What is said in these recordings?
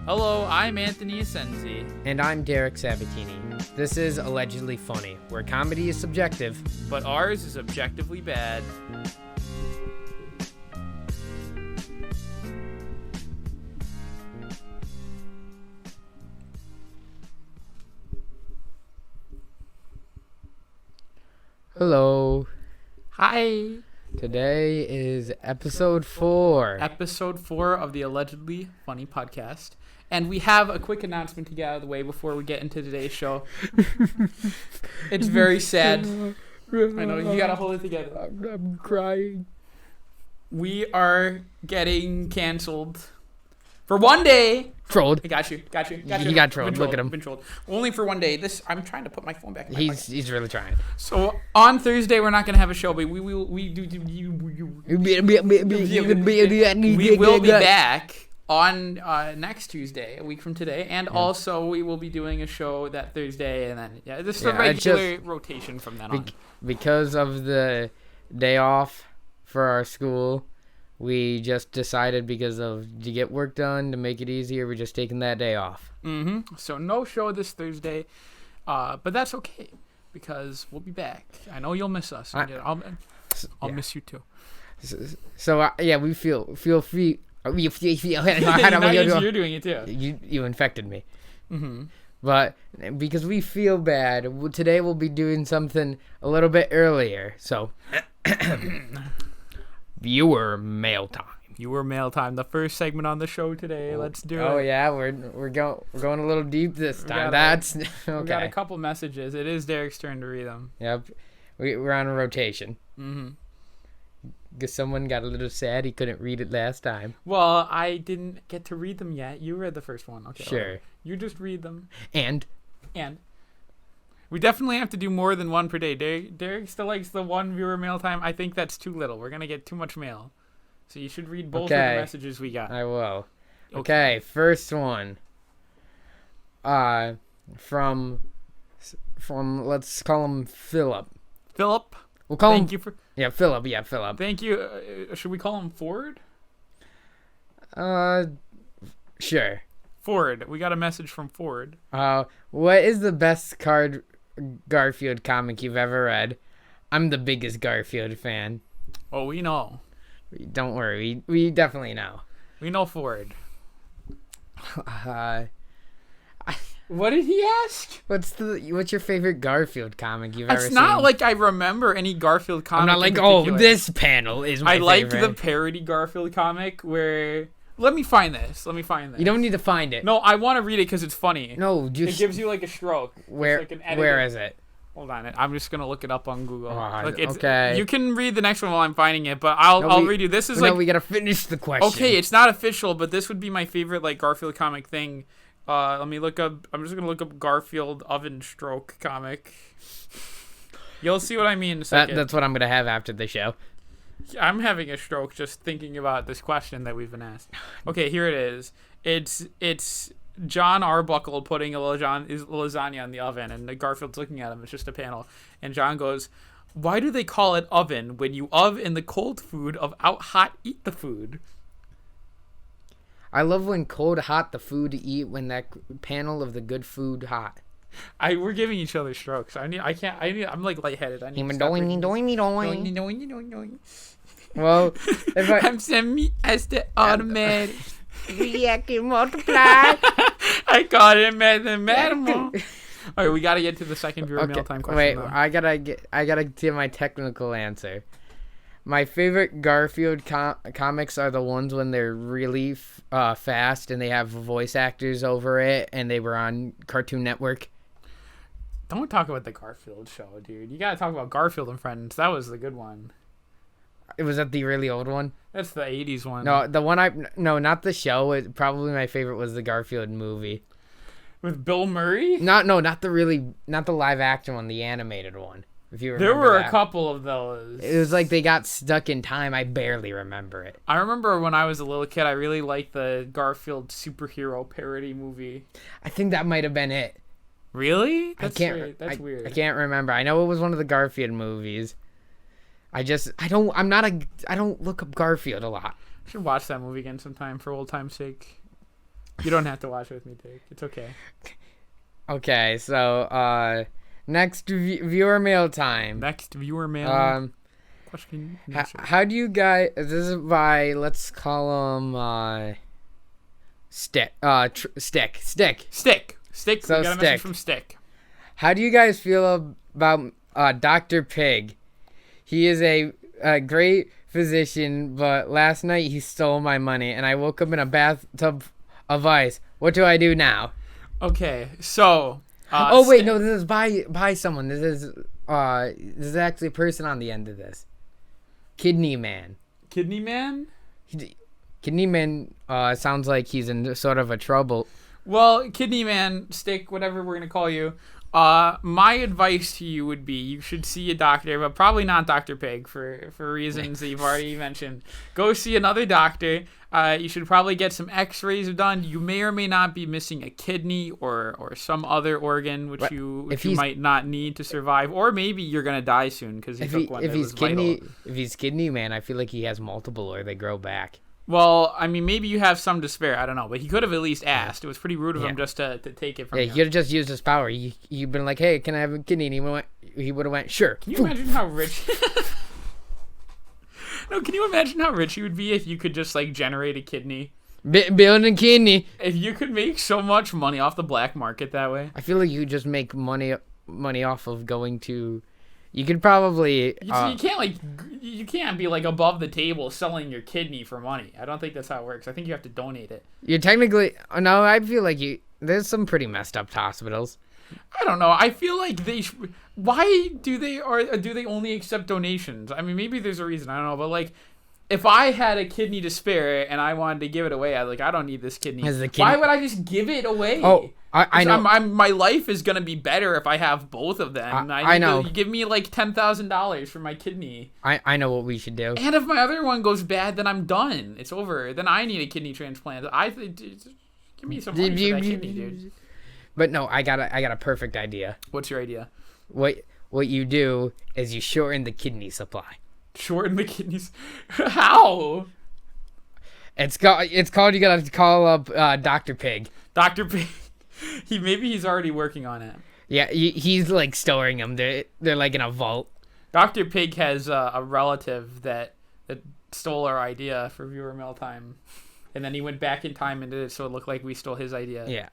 Hello, I'm Anthony Asensi. And I'm Derek Sabatini. This is Allegedly Funny, where comedy is subjective, but ours is objectively bad. Hello. Hi. Today is episode 4. Episode 4 of the Allegedly Funny podcast. And we have a quick announcement to get out of the way before we get into today's show. It's very sad. I know, you gotta hold it together. I'm crying. We are getting canceled for one day. Trolled. I got you. You got trolled. Look at him. Been trolled. Only for one day. I'm trying to put my phone back in my pocket. He's really trying. So on Thursday we're not gonna have a show, but we will be back on next Tuesday, a week from today, and also we will be doing a show that Thursday, and then this is a regular rotation from then on. Because of the day off for our school, we just decided to get work done, to make it easier, we're just taking that day off. So no show this Thursday, but that's okay because we'll be back. I know you'll miss us. I'll miss you too. So we feel free. You're doing it too. You infected me. But because we feel bad, today we'll be doing something a little bit earlier. So viewer mail time. The first segment on the show today. Let's do it. Oh yeah, we're going a little deep this time. That's okay. We got a couple messages. It is Derek's turn to read them. Yep, we're on a rotation. Because someone got a little sad he couldn't read it last time. Well, I didn't get to read them yet. You read the first one. Okay. Sure. Right. You just read them. And we definitely have to do more than one per day. Derek still likes the one viewer mail time. I think that's too little. We're going to get too much mail. So you should read both of the messages we got. I will. Okay, first one. From let's call him Philip. Philip? We'll call him... Thank you for... Yeah, Philip. Yeah, Philip. Thank you. Should we call him Ford? Sure. Ford. We got a message from Ford. What is the best Garfield comic you've ever read? I'm the biggest Garfield fan. Oh, we know. Don't worry. We definitely know. We know Ford. What did he ask? What's your favorite Garfield comic you've ever seen? It's not like I remember any Garfield comic. I'm not like, this panel is my favorite. I like the parody Garfield comic where... Let me find this. You don't need to find it. No, I want to read it because it's funny. No, just... It gives you like a stroke. Where is it? Hold on. I'm just going to look it up on Google. Okay. You can read the next one while I'm finding it, but I'll read you. This is we got to finish the question. Okay, it's not official, but this would be my favorite like Garfield comic thing. Let me look up. I'm just gonna look up Garfield oven stroke comic. You'll see what I mean in a second. That's what I'm gonna have after the show. I'm having a stroke just thinking about this question that we've been asked. Okay, here it is. It's John Arbuckle putting his lasagna in the oven, and Garfield's looking at him. It's just a panel, and John goes, "Why do they call it oven when you in the cold food of out hot eat the food?" I love when cold hot the food to eat, when that panel of the good food hot. We're giving each other strokes. I'm like lightheaded. I need to stop Well, if I'm semi as the automatic. We can multiply. I got it, mathematical. All right, we gotta get to the second viewer mail time question. Wait, though. I gotta get my technical answer. My favorite Garfield comics are the ones when they're really fast and they have voice actors over it, and they were on Cartoon Network. Don't talk about the Garfield show, dude. You gotta talk about Garfield and Friends. That was the good one. Was that the really old one? That's the 80s one. No, the one not the show. Probably my favorite was the Garfield movie. With Bill Murray? Not the live action one, the animated one. If you remember there were that. A couple of those. It was like they got stuck in time. I barely remember it. I remember when I was a little kid, I really liked the Garfield superhero parody movie. I think that might have been it. Really? That's weird. I can't remember. I know it was one of the Garfield movies. I don't look up Garfield a lot. I should watch that movie again sometime for old time's sake. You don't have to watch it with me, Dick. It's okay. Okay, so next viewer mail time. Next viewer mail. Question. How do you guys? This is by, let's call him Stick. Stick. Stick. So We got a message from Stick. How do you guys feel about Dr. Pig? He is a great physician, but last night he stole my money, and I woke up in a bathtub of ice. What do I do now? Okay, so. Oh wait, no, this is by someone. This is actually a person on the end of this. Kidney Man. Kidney Man? Kidney Man sounds like he's in sort of a trouble. Well, Kidney Man, Stick, whatever we're going to call you, my advice to you would be you should see a doctor, but probably not Dr. Pig for reasons that you've already mentioned. Go see another doctor. You should probably get some x-rays done. You may or may not be missing a kidney or some other organ which you might not need to survive, or maybe you're going to die soon because he took one that was vital. If he's Kidney Man, I feel like he has multiple or they grow back. Well, I mean, maybe you have some to spare. I don't know. But he could have at least asked. It was pretty rude of him just to take it from you. Yeah, he could have just used his power. You've been like, hey, can I have a kidney? And he would have went, sure. Can you imagine how rich... No, can you imagine how rich you would be if you could just, like, generate a kidney? Building kidney. If you could make so much money off the black market that way. I feel like you just make money off of going to... You could probably... you can't be, like, above the table selling your kidney for money. I don't think that's how it works. I think you have to donate it. You're technically... No, I feel like there's some pretty messed up hospitals. I don't know. I feel like why do they only accept donations? I mean, maybe there's a reason. I don't know. But, like, if I had a kidney to spare and I wanted to give it away, I don't need this kidney. Why would I just give it away? Oh, I know. My life is going to be better if I have both of them. I know. You give me, like, $10,000 for my kidney. I know what we should do. And if my other one goes bad, then I'm done. It's over. Then I need a kidney transplant. Give me some money for that kidney, dude. But no, I got a perfect idea. What's your idea? What you do is you shorten the kidney supply. Shorten the kidneys? How? It's called. You gotta call up Dr. Pig. Dr. Pig. Maybe he's already working on it. Yeah, he's like storing them. They're like in a vault. Dr. Pig has a relative that stole our idea for viewer mail time, and then he went back in time and did it so it looked like we stole his idea. Yeah.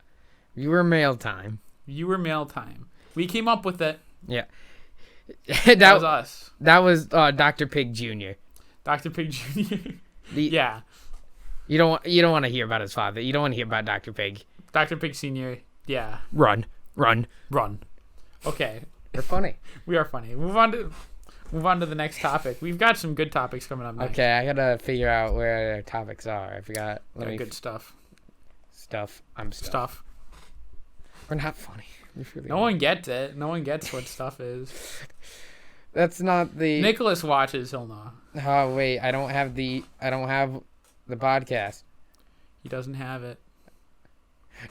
Viewer mail time. Viewer mail time. We came up with it. Yeah. That was us. That was Dr. Pig Jr. Dr. Pig Jr. Yeah. You don't want to hear about his father. You don't want to hear about Dr. Pig. Dr. Pig Sr. Yeah. Run. Okay. We're funny. We are funny. Move on to the next topic. We've got some good topics coming up next. Okay, I gotta figure out where our topics are. I forgot. Good stuff. Stuff. Stuff. We're not funny. No one gets it. No one gets what stuff is. That's not the... Nicholas watches. He'll know. Oh wait, I don't have the podcast. He doesn't have it.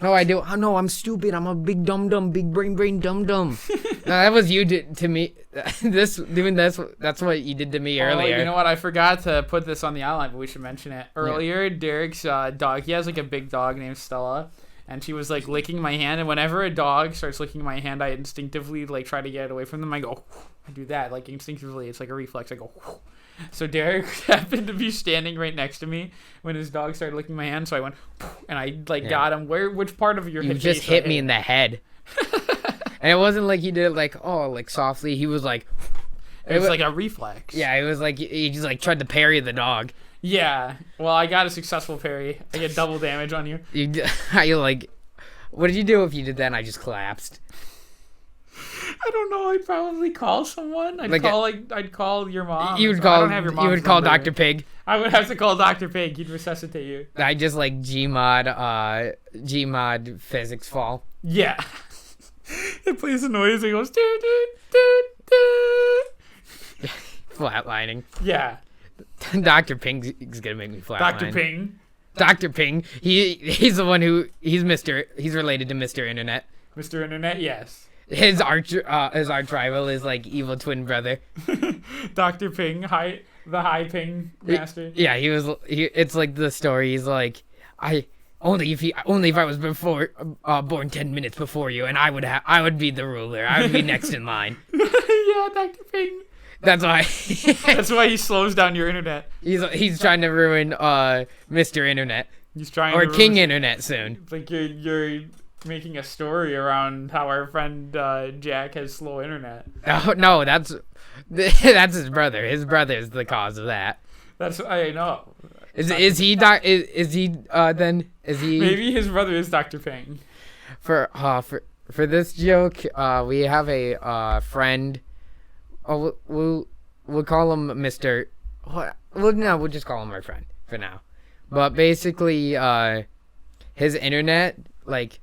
No, I do. Oh, no, I'm stupid. I'm a big big brain dum. No, that was you to me. That's what you did to me earlier. You know what? I forgot to put this on the outline, but we should mention it. Earlier, Derek's dog. He has like a big dog named Stella. And she was like licking my hand, and whenever a dog starts licking my hand, I instinctively like try to get it away from them. I go, I do that like instinctively. It's like a reflex. I go. So Derek happened to be standing right next to me when his dog started licking my hand. So I went, and I got him. Which part of your head? You just hit me in the head. And it wasn't like he did it like softly. He was like. It was like a reflex. Yeah, it was like he just like tried to parry the dog. Yeah, well, I got a successful parry. I get double damage on you. You like, what did you do if you did that and I just collapsed? I don't know. I'd probably call someone. I'd call your mom. You would call. I don't have your mom's number. Call Dr. Pig. I would have to call Dr. Pig. He'd resuscitate you. I just like Gmod physics fall. Yeah. It plays a noise. It goes doo doo doo doo. Flatlining. Yeah. Dr. Ping is gonna make me flatline. Dr. Ping. Dr. Ping. He's the one who he's related to Mr. Internet. Mr. Internet, yes. His arch rival is like evil twin brother. Dr. Ping, the high ping master. Yeah, it's like the story. He's like, Only if I was born 10 minutes before you, and I would be the ruler. I would be next in line. Yeah, Dr. Ping. That's why. That's why he slows down your internet. He's trying to ruin Mr. Internet. He's trying or to King Internet soon. It's like you're making a story around how our friend Jack has slow internet. Oh no, that's his brother. His brother is the cause of that. That's I know. Is he Maybe his brother is Dr. Ping. For this joke, we have a friend. Oh, we'll call him Mr. We'll just call him our friend for now. But basically, his internet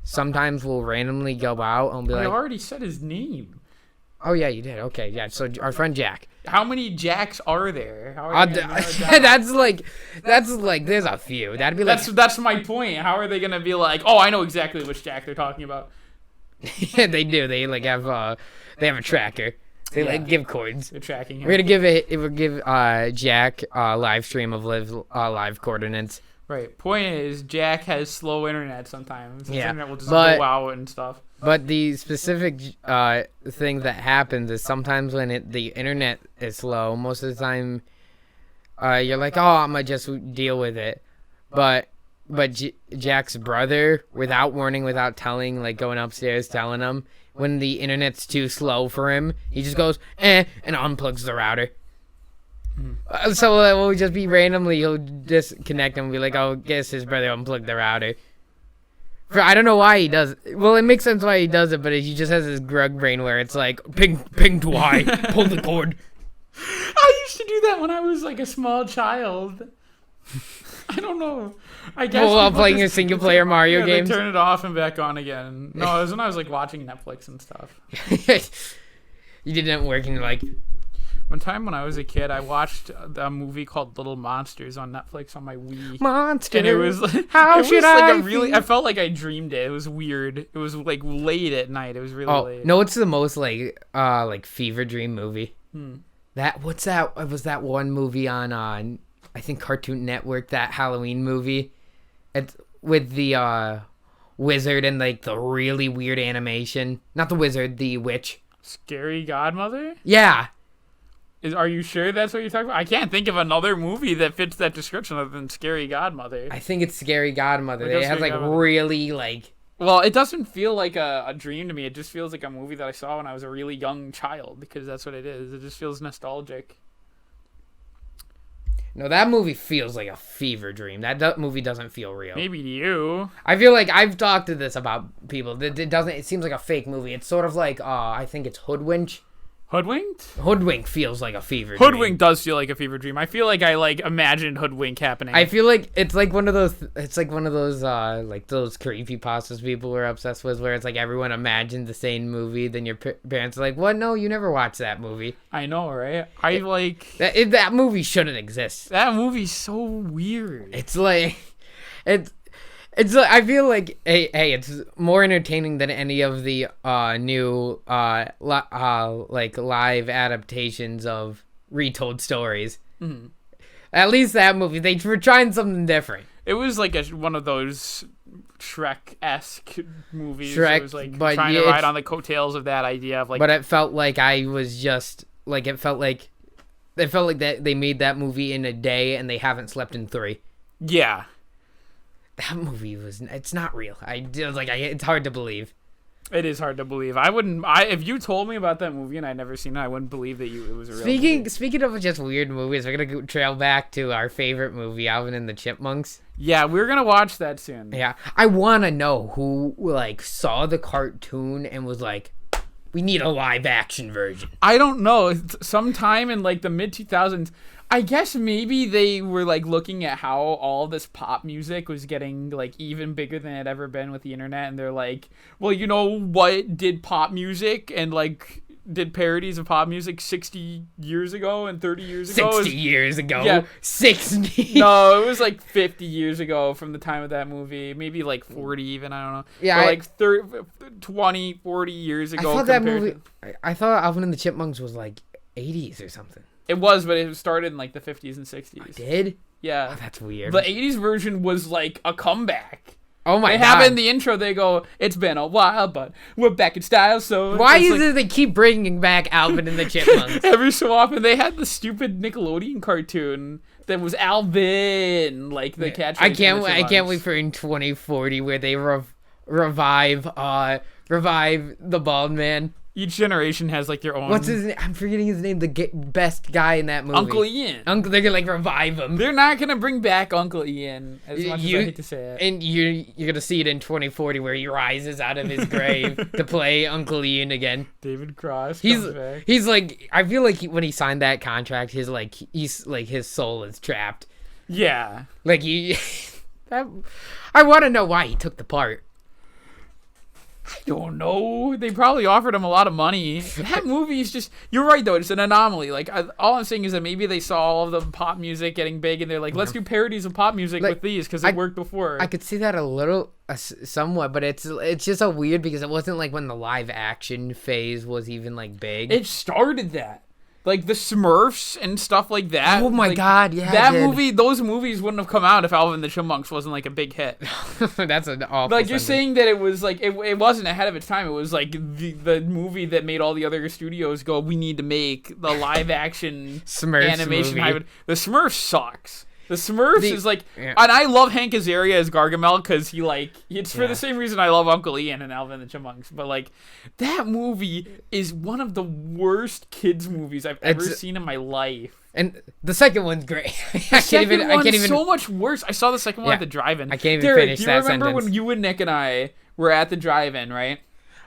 sometimes will randomly go out and be I like, already said his name. Oh yeah, you did. Okay, yeah. So our friend Jack. How many Jacks are there? How are they that's like there's a few. That'd be like that's my point. How are they gonna be like? Oh, I know exactly which Jack they're talking about. Yeah, they do. They have a tracker. They give codes. They're tracking him. We're gonna give Jack a live stream of live coordinates. Right. Point is, Jack has slow internet sometimes. His internet will just go out and stuff. But the specific thing that happens is sometimes when the internet is slow, most of the time you're like, oh, I'm gonna just deal with it. But Jack's brother, without warning, without telling, going upstairs telling him, when the internet's too slow for him, he just goes, and unplugs the router. So we'll just be randomly, he'll disconnect him and be like, oh, guess his brother unplugged the router. I don't know why he does it. Well, it makes sense why he does it, but he just has this grug brain where it's like, ping too high, pull the cord. I used to do that when I was a small child. I don't know. I guess while playing a single player Mario game. Turn it off and back on again. No, it was when I was watching Netflix and stuff. You didn't work and one time when I was a kid, I watched a movie called Little Monsters on Netflix on my Wii. Monsters. And it was I felt like I dreamed it. It was weird. It was late at night. It was really late. No, it's the most fever dream movie. What's that? It was that one movie on I think Cartoon Network, that Halloween movie. It's with the wizard and the really weird animation. Not the wizard, the witch. Scary Godmother? Yeah. Are you sure that's what you're talking about? I can't think of another movie that fits that description other than Scary Godmother. I think it's Scary Godmother. It has really Well, it doesn't feel like a dream to me. It just feels like a movie that I saw when I was a really young child, because that's what it is. It just feels nostalgic. No, that movie feels like a fever dream. That movie doesn't feel real. Maybe to you. I feel like I've talked to this about people. It seems like a fake movie. It's sort of like I think it's Hoodwinked. Hoodwinked? Hoodwink feels like a fever dream. Hoodwink does feel like a fever dream. I feel like I imagined Hoodwink happening. I feel like it's one of those those creepypastas people were obsessed with, where it's everyone imagined the same movie, then your parents are like, what? No, you never watched that movie. I know, right? That movie shouldn't exist. That movie's so weird. I feel like it's more entertaining than any of the new live adaptations of retold stories. Mm-hmm. At least that movie, they were trying something different. It was one of those Shrek-esque movies. Shrek, it was trying to ride on the coattails of that idea of But it felt like I was just it felt like that they made that movie in a day and they haven't slept in 3. Yeah. That movie it's not real. It's hard to believe. It is hard to believe. If you told me about that movie and I'd never seen it, I wouldn't believe that it was a real movie. Speaking of just weird movies, we're going to trail back to our favorite movie, Alvin and the Chipmunks. Yeah, we're going to watch that soon. Yeah. I want to know who saw the cartoon and was like, we need a live action version. I don't know. Sometime in the mid 2000s, I guess maybe they were looking at how all this pop music was getting even bigger than it had ever been with the internet, and they're like, well, you know what did pop music and did parodies of pop music 60 years ago and 30 years ago? 60 years ago? Yeah. 60? No, it was 50 years ago from the time of that movie. Maybe 40 even, I don't know. Yeah. 30, 20, 40 years ago. I thought Alvin and the Chipmunks was 80s or something. It was, but it started in the 50s and 60s. It did? Yeah. Oh, that's weird. The 80s version was a comeback. Oh my They god! have it in the intro. They go, "It's been a while, but we're back in style." So Why it's is like, it they keep bringing back Alvin and the Chipmunks? every so often they had the stupid Nickelodeon cartoon that was Alvin, like the catch. I can't wait for in 2040 where they revive the bald man. Each generation has like their own. What's his name? I'm forgetting his name. The best guy in that movie. Uncle Ian. They're gonna like revive him. They're not gonna bring back Uncle Ian as much as I hate to say it. And you're gonna see it in 2040 where he rises out of his grave to play Uncle Ian again. David Cross comes back. He's like, I feel like when he signed that contract, his soul is trapped. Yeah. Like I want to know why he took the part. I don't know. They probably offered him a lot of money. That movie is just... You're right, though. It's an anomaly. Like, all I'm saying is that maybe they saw all of the pop music getting big, and they're like, let's do parodies of pop music with these, because it worked before. I could see that a little, somewhat, but it's just so weird because it wasn't like when the live action phase was even, like, big. It started that. Like, the Smurfs and stuff like that. Oh, my God, yeah. Those movies wouldn't have come out if Alvin and the Chipmunks wasn't, like, a big hit. That's an awful Like, you're sentence. saying that it was, like, it wasn't ahead of its time. It was, like, the movie that made all the other studios go, we need to make the live-action Smurfs animation movie. hybrid. The Smurfs sucks. The Smurfs is, like... Yeah. And I love Hank Azaria as Gargamel, because he, like... It's for the same reason I love Uncle Ian and Alvin and the Chipmunks. But, like, that movie is one of the worst kids' movies I've ever seen in my life. And the second one's great. I can't even. So much worse. I saw the second one at the drive-in. I can't even Derek, finish do you that remember sentence. when you and Nick and I were at the drive-in, right?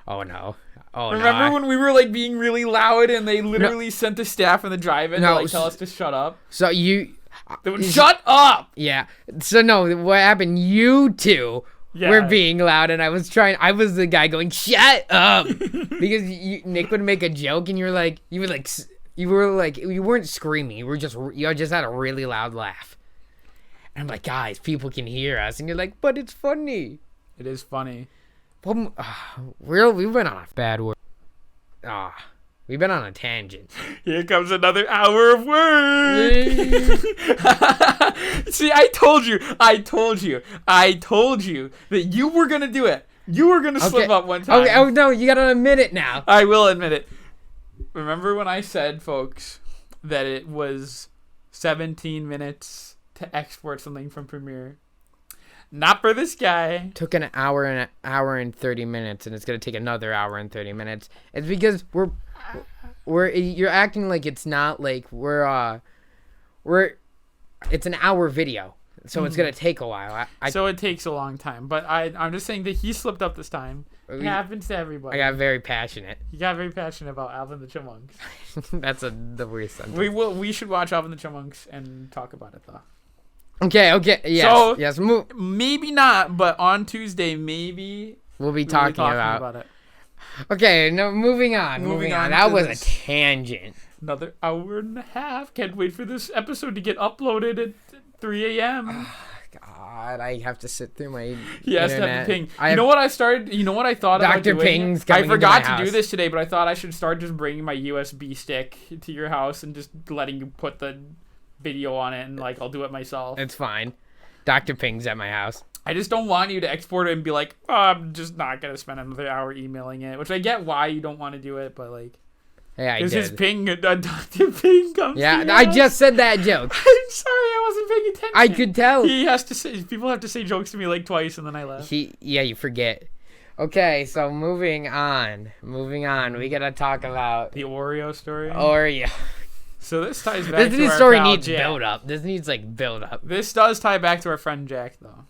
Oh, no. Remember when we were, like, being really loud and they literally sent the staff in the drive-in to, like, tell us to shut up? So you... Shut up! Yeah. So, no, what happened? You two were being loud, and I was the guy going, shut up! Because Nick would make a joke, and you weren't screaming. You just had a really loud laugh. And I'm like, guys, people can hear us. And you're like, but it's funny. It is funny. Well, we've been on a bad word. We've been on a tangent. Here comes another hour of work. See, I told you that you were going to do it. You were going to slip up one time. Okay, oh, no, you got to admit it now. I will admit it. Remember when I said, folks, that it was 17 minutes to export something from Premiere? Not for this guy. Took an hour and 30 minutes, and it's gonna take another hour and 30 minutes. It's because you're acting like it's not like it's an hour video, so it's gonna take a while. So it takes a long time, but I'm just saying that he slipped up this time. It happens to everybody. I got very passionate. You got very passionate about Alvin the Chipmunks. That's the worst sentence. We should watch Alvin the Chipmunks and talk about it though. Okay. Yes. Maybe not, but on Tuesday, maybe we'll be talking about it. Okay, no, moving on. That was a tangent. Another hour and a half. Can't wait for this episode to get uploaded at 3 a.m. God, I have to sit through my He has to have the ping. You know what I thought about doing? Dr. Ping's coming I forgot to do this today, but I thought I should start just bringing my USB stick to your house and just letting you put the video on it, and like I'll do it myself. It's fine. Dr. Ping's at my house. I just don't want you to export it and be like, oh, I'm just not gonna spend another hour emailing it. Which I get why you don't want to do it, but like, yeah, I did. His ping, Dr. Ping comes. Yeah, I just said that joke. I'm sorry, I wasn't paying attention. I could tell. He has to say. People have to say jokes to me like twice, and then I laugh. You forget. Okay, so moving on. We gotta talk about the Oreo story. Oreo. So this ties back to our story pal needs Jack. build up. This needs build up. This does tie back to our friend Jack though.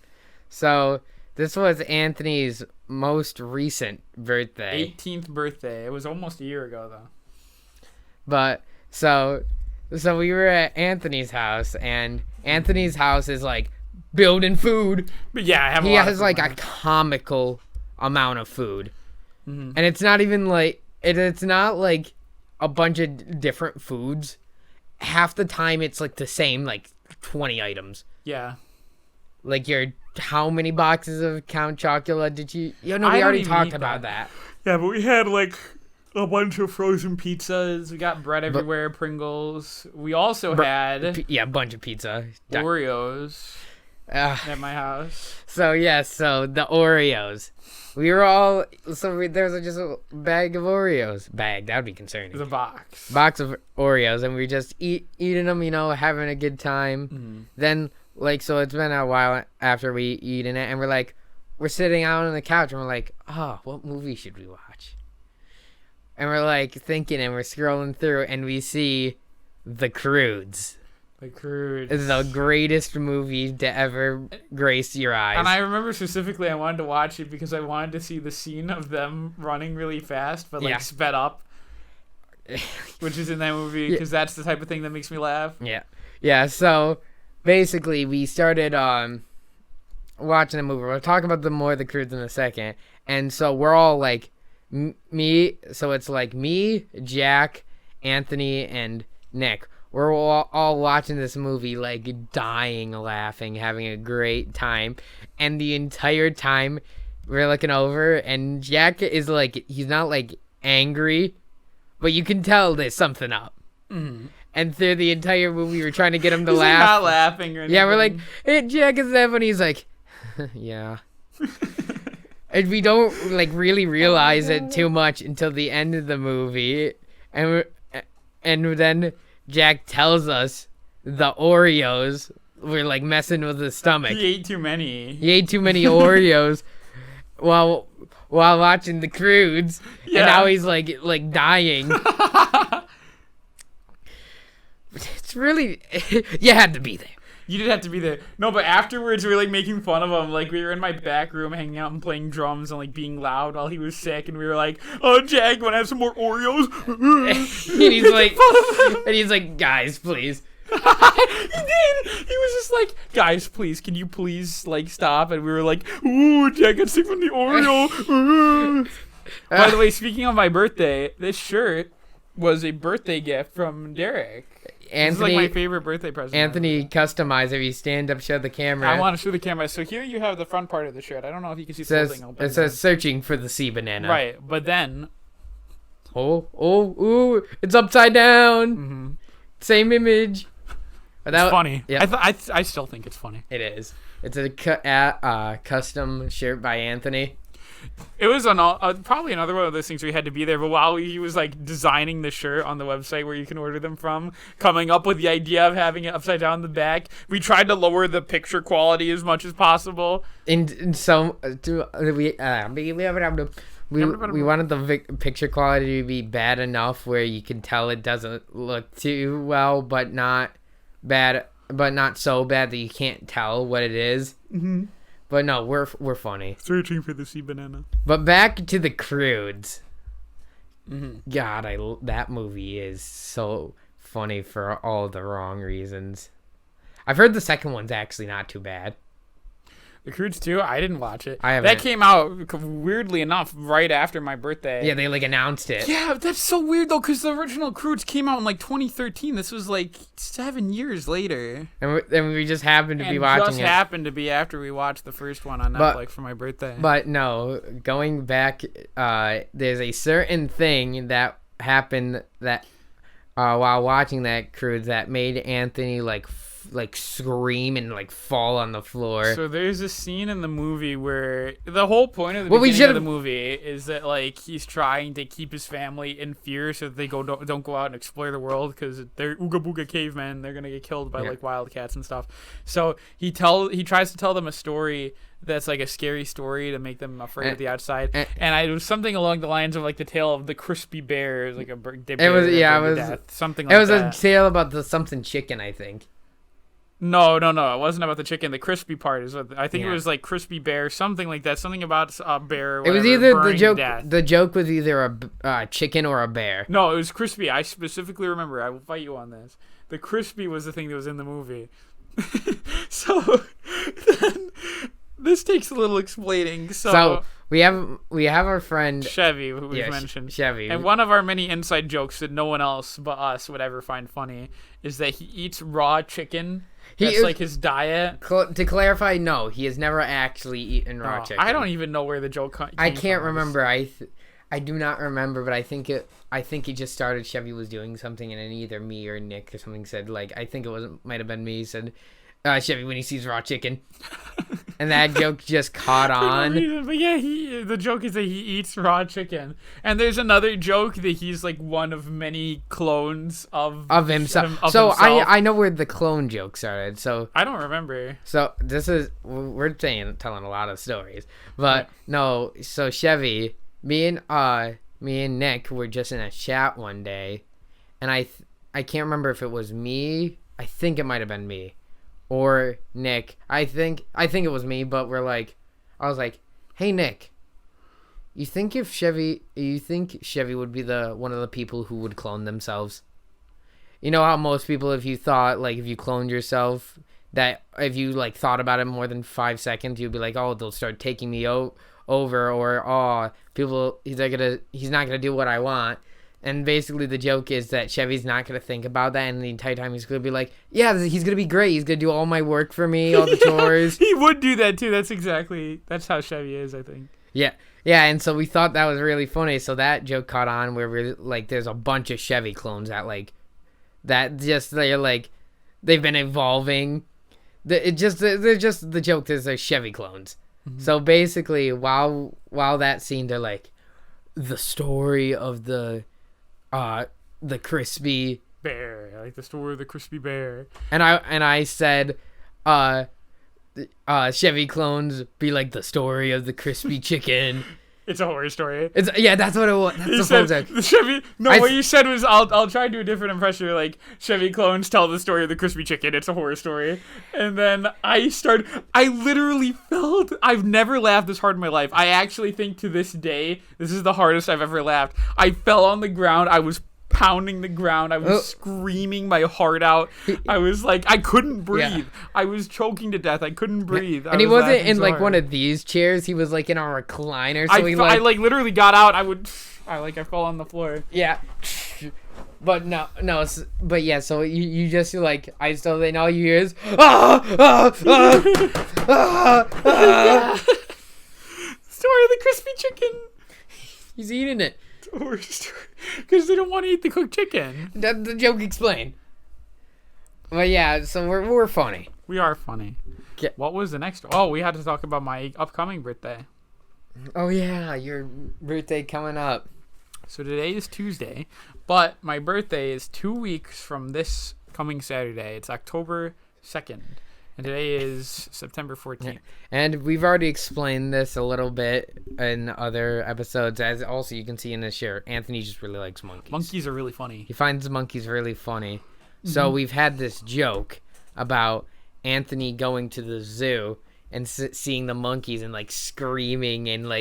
So this was Anthony's most recent birthday. 18th birthday. It was almost a year ago though. But so we were at Anthony's house, and Anthony's house is like building food. But yeah, he has like a comical amount of food, and it's not even like it's not like a bunch of different foods. Half the time it's like the same, like 20 items. Yeah. Like how many boxes of Count Chocula did you? We already talked about that. Yeah, but we had like a bunch of frozen pizzas. We got bread everywhere, Pringles. We also had a bunch of pizza. Oreos. at my house. So the Oreos. We were all there was just a bag of Oreos. Bag, that would be concerning. It was a box. Box of Oreos, and we just eating them, having a good time. Mm. Then so it's been a while after we eaten it, and we're sitting out on the couch, and we're like, oh, what movie should we watch? And we're like thinking, and we're scrolling through, and we see The Croods. The Croods. It's the greatest movie to ever grace your eyes. And I remember specifically I wanted to watch it because I wanted to see the scene of them running really fast, but sped up, which is in that movie because that's the type of thing that makes me laugh. Yeah. So basically, we started watching the movie. We'll talk about the Croods in a second. And so we're all like me. So it's like me, Jack, Anthony, and Nick. We're all watching this movie, like, dying laughing, having a great time. And the entire time, we're looking over, and Jack is, like, he's not, like, angry, but you can tell there's something up. Mm-hmm. And through the entire movie, we're trying to get him to he's laugh. Like not laughing or anything. Yeah, we're like, hey, Jack, is that funny? He's like, yeah. And we don't, like, really realize it too much until the end of the movie. And then Jack tells us the Oreos were like messing with his stomach. He ate too many Oreos while watching The Croods, and now he's like dying. It's really you had to be there. You did have to be there. No, but afterwards we were like making fun of him. Like we were in my back room hanging out and playing drums and like being loud while he was sick, and we were like, "Oh, Jack, you want to have some more Oreos?" and he's like, "Guys, please." He did. He was just like, "Guys, please, can you please like stop?" And we were like, "Ooh, Jack got sick from the Oreo." By the way, speaking of my birthday, this shirt was a birthday gift from Derek. Anthony, this is like my favorite birthday present. Anthony customized it. You stand up, show the camera. I want to show the camera. So here you have the front part of the shirt. I don't know if you can see the folding. It says searching for the sea banana. Right, but then... Oh, it's upside down. Mm-hmm. Same image. It's funny. Yeah. I still think it's funny. It is. It's a custom shirt by Anthony. It was probably another one of those things where you had to be there. But while he was like designing the shirt on the website where you can order them from, coming up with the idea of having it upside down the back, we tried to lower the picture quality as much as possible. And so we wanted the picture quality to be bad enough where you can tell it doesn't look too well, but not bad, but not so bad that you can't tell what it is. Mm-hmm. But no, we're funny. Searching for the sea banana. But back to The Croods. Mm-hmm. God, that movie is so funny for all the wrong reasons. I've heard the second one's actually not too bad. The Croods 2? I didn't watch it. I haven't. That came out, weirdly enough, right after my birthday. Yeah, they like announced it. Yeah, that's so weird though, because the original Croods came out in like 2013. This was like 7 years later. And we just happened to be watching it. Just happened to be after we watched the first one on Netflix for my birthday. But no, going back, there's a certain thing that happened that while watching that Croods that made Anthony like scream and like fall on the floor. So there's a scene in the movie where the whole point of the beginning of the movie is that like he's trying to keep his family in fear so that they don't go out and explore the world because they're ooga booga cavemen. They're gonna get killed by like wildcats and stuff. So he tries to tell them a story that's like a scary story to make them afraid of the outside. And it was something along the lines of like the tale of the crispy bear. It was like a something like that. It was a tale about the something chicken, I think. No. It wasn't about the chicken. The crispy part is what I think it was like crispy bear, something like that. Something about a bear. Whatever, it was either the joke. Death. The joke was either a chicken or a bear. No, it was crispy. I specifically remember. I will fight you on this. The crispy was the thing that was in the movie. So then, this takes a little explaining. So we have our friend Chevy, who we've mentioned. Chevy. And one of our many inside jokes that no one else but us would ever find funny is that he eats raw chicken. That's like his diet. To clarify, no, he has never actually eaten raw chicken. I don't even know where the joke came from. I can't remember. I do not remember, but I think it just started. Chevy was doing something, and then either me or Nick or something said like I think it might have been me said, Chevy when he sees raw chicken. And that joke just caught For no on. reason, but yeah, the joke is that he eats raw chicken. And there's another joke that he's like one of many clones of himself. of So himself. I know where the clone joke started. So I don't remember. this is we're telling a lot of stories, but no. So Chevy, me and Nick were just in a chat one day, and I can't remember if it was me. I think it might have been me, or Nick. I think it was me. But I was like, hey Nick, you think Chevy would be one of the people who would clone themselves? You know how most people, if you cloned yourself, that if you thought about it more than 5 seconds, you'd be like, oh, they'll start taking me over, or oh, he's not gonna do what I want. And basically the joke is that Chevy's not gonna think about that, and the entire time he's gonna be like, yeah, he's gonna be great. He's gonna do all my work for me, all the chores. He would do that too. That's how Chevy is, I think. Yeah, and so we thought that was really funny. So that joke caught on where we're like, there's a bunch of Chevy clones they've been evolving. The joke is they're Chevy clones. Mm-hmm. So basically, while that scene, they're like, the story of the crispy bear. I like the story of the crispy bear. And I said, Chevy clones be like the story of the crispy chicken. It's a horror story. That's what it was. That's the Chevy. No, what you said was, I'll try to do a different impression. You're like, Chevy clones tell the story of the crispy chicken. It's a horror story. And then I literally felt, I've never laughed this hard in my life. I actually think to this day, this is the hardest I've ever laughed. I fell on the ground. I was pounding the ground. I was screaming my heart out. I was like, I couldn't breathe. Yeah. I was choking to death. I couldn't breathe. And he wasn't in one of these chairs. He was in a recliner. So I literally got out. I fell on the floor. Yeah. But no. But yeah. So you just I still think all you hear is Story of the crispy chicken. He's eating it. Because they don't want to eat the cooked chicken. The joke explained. But yeah, so we're funny. We are funny. Yeah. What was the next? Oh, we had to talk about my upcoming birthday. Oh yeah, your birthday coming up. So today is Tuesday, but my birthday is 2 weeks from this coming Saturday. It's October 2nd. And today is September 14th. Yeah. And we've already explained this a little bit in other episodes. As also you can see in this shirt, Anthony just really likes monkeys. Monkeys are really funny. He finds monkeys really funny. Mm-hmm. So we've had this joke about Anthony going to the zoo and seeing the monkeys and screaming and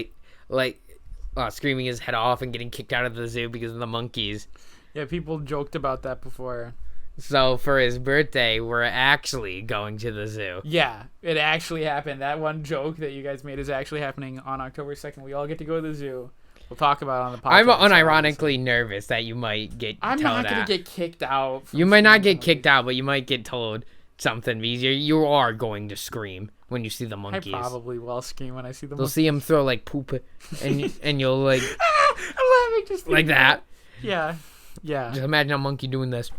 screaming his head off and getting kicked out of the zoo because of the monkeys. Yeah, people joked about that before. So for his birthday, we're actually going to the zoo. Yeah, it actually happened. That one joke that you guys made is actually happening on October 2nd. We all get to go to the zoo. We'll talk about it on the podcast. I'm unironically nervous that you might get I'm not going to get kicked out. You might not get kicked out, but you might get told something because you are going to scream when you see the monkeys. I probably will scream when I see the monkeys. They'll see him throw poop and you'll I'm laughing just like that. Yeah. Just imagine a monkey doing this.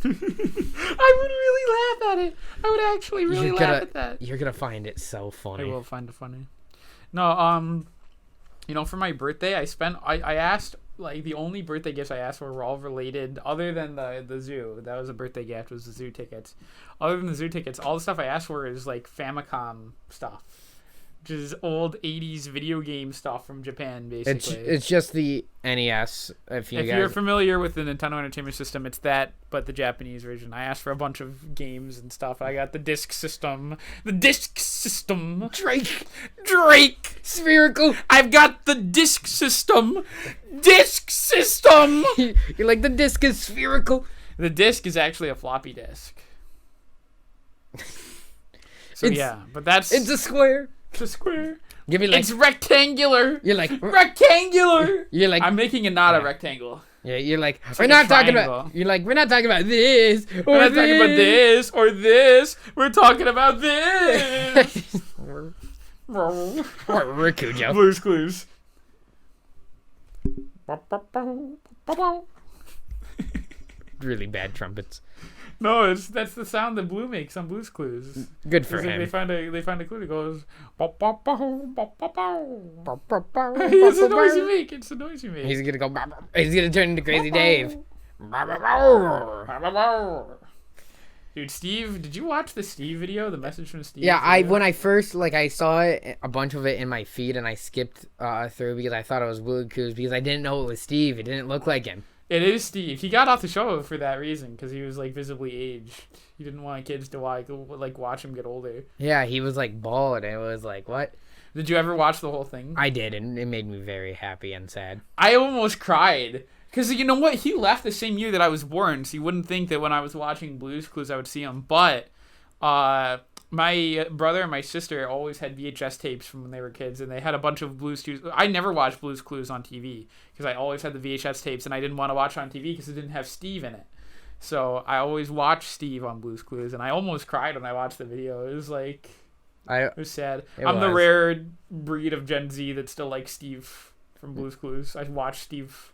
I would really laugh at it. I would actually really laugh at that. You're gonna find it so funny. I will find it funny. No, for my birthday, I asked, the only birthday gifts I asked for were all related, other than the zoo. That was a birthday gift, was the zoo tickets. Other than the zoo tickets, all the stuff I asked for is Famicom stuff. Which is old 80s video game stuff from Japan, basically. It's just the NES. If you're familiar with the Nintendo Entertainment System, it's that, but the Japanese version. I asked for a bunch of games and stuff. I got the disc system. Drake! Spherical! I've got the disc system! You're like, the disc is spherical. The disc is actually a floppy disk. So but that's... It's a square. It's a square. Give me it's rectangular. You're like rectangular. You're like I'm making it not a rectangle. Yeah, you're like we're not talking about. You're like we're not talking about this. We're not talking about this or this. We're talking about this. We're Cujo. Blue's Clues. Really bad trumpets. No, that's the sound that Blue makes on Blue's Clues. Good for It's like him. they find a clue that goes. "Bow, bow, bow, bow, bow, bow." It's It's the noise you make. It's the noise you make. He's gonna go. He's gonna turn into Crazy Dave. Dude, Steve, did you watch the Steve video? The message from Steve? Yeah, video? when I first I saw it, a bunch of it in my feed, and I skipped through because I thought it was Blue Clues because I didn't know it was Steve. It didn't look like him. It is Steve. He got off the show for that reason because he was like visibly aged. He didn't want kids to watch him get older. Yeah, he was like bald, and it was like, what? Did you ever watch the whole thing? I did, and it made me very happy and sad. I almost cried. Because you know what? He left the same year that I was born, so you wouldn't think that when I was watching Blue's Clues I would see him. But my brother and my sister always had VHS tapes from when they were kids, and they had a bunch of Blue's Clues. I never watched Blue's Clues on TV because I always had the VHS tapes, and I didn't want to watch it on TV because it didn't have Steve in it. So I always watched Steve on Blue's Clues, and I almost cried when I watched the video. It was like... It was sad. I'm the rare breed of Gen Z that still likes Steve from Blue's Clues. I watched Steve...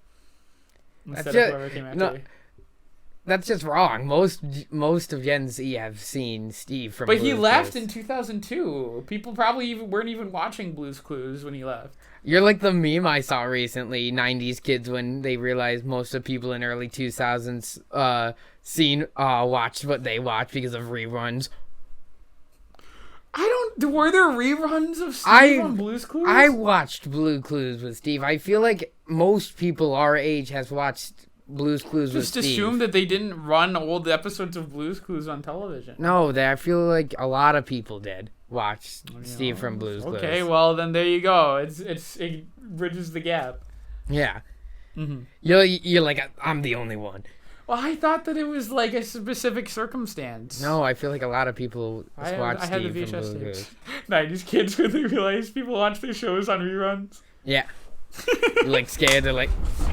Instead of whoever came after you. That's just wrong. Most of Gen Z have seen Steve from But Blue's he left Clues. in 2002. People probably weren't even watching Blue's Clues when he left. You're like the meme I saw recently, 90s kids, when they realized most of people in early 2000s watched what they watched because of reruns. Were there reruns of Steve on Blue's Clues? I watched Blue Clues with Steve. I feel like most people our age has watched Blue's Clues with Steve. Just assume that they didn't run old episodes of Blue's Clues on television. No, I feel like a lot of people did watch Steve from Blue's Clues. Okay, well then there you go. It bridges the gap. Yeah. Mm-hmm. You're like, I'm the only one. Well, I thought that it was like a specific circumstance. No, I feel like a lot of people watch Steve from Blue's Clues. 90s kids when they realize people watch their shows on reruns. Yeah. You're like scared. They're like,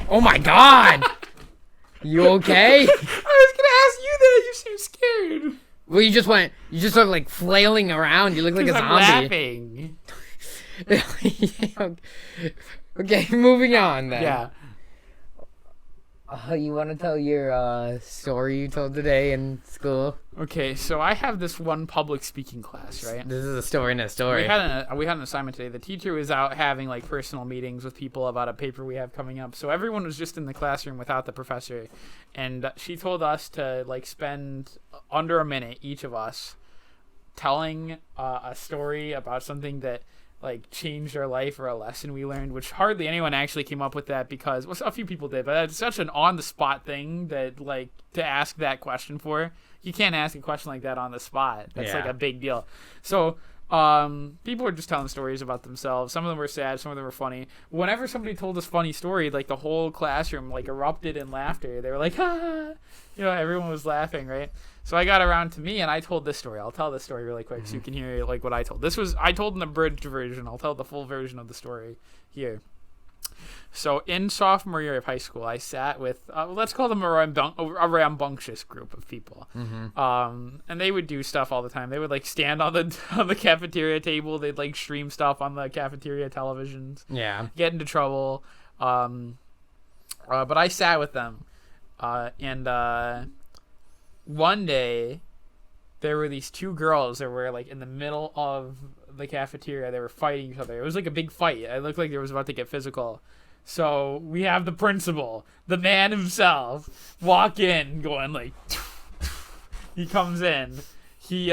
oh my god! You okay? I was gonna ask you that. You seem scared. Well, you just started like flailing around. You look like a zombie. I'm laughing. Okay, moving on then. Yeah. You want to tell your story you told today in school? Okay, so I have this one public speaking class, right? This is a story in a story. We had an assignment today. The teacher was out having like personal meetings with people about a paper we have coming up. So everyone was just in the classroom without the professor, and she told us to like spend under a minute, each of us, telling a story about something that like changed our life or a lesson we learned, which hardly anyone actually came up with that because, well, a few people did, but it's such an on-the-spot thing that like to ask that question for. You can't ask a question like that on the spot. That's like a big deal. So people were just telling stories about themselves. Some of them were sad, some of them were funny. Whenever somebody told us funny story, like the whole classroom like erupted in laughter. They were like, ah, everyone was laughing, right? So I got around to me and I told this story. I'll tell this story really quick so you can hear like what I told. I told an abridged version. I'll tell the full version of the story here. So in sophomore year of high school, I sat with, let's call them a rambunctious group of people. Mm-hmm. And they would do stuff all the time. They would like stand on the cafeteria table. They'd like stream stuff on the cafeteria televisions. Yeah. Get into trouble. But I sat with them. And one day there were these two girls that were like in the middle of the cafeteria. They were fighting each other. It was like a big fight. It looked like it was about to get physical. So we have the principal, the man himself, walk in going like, he comes in. He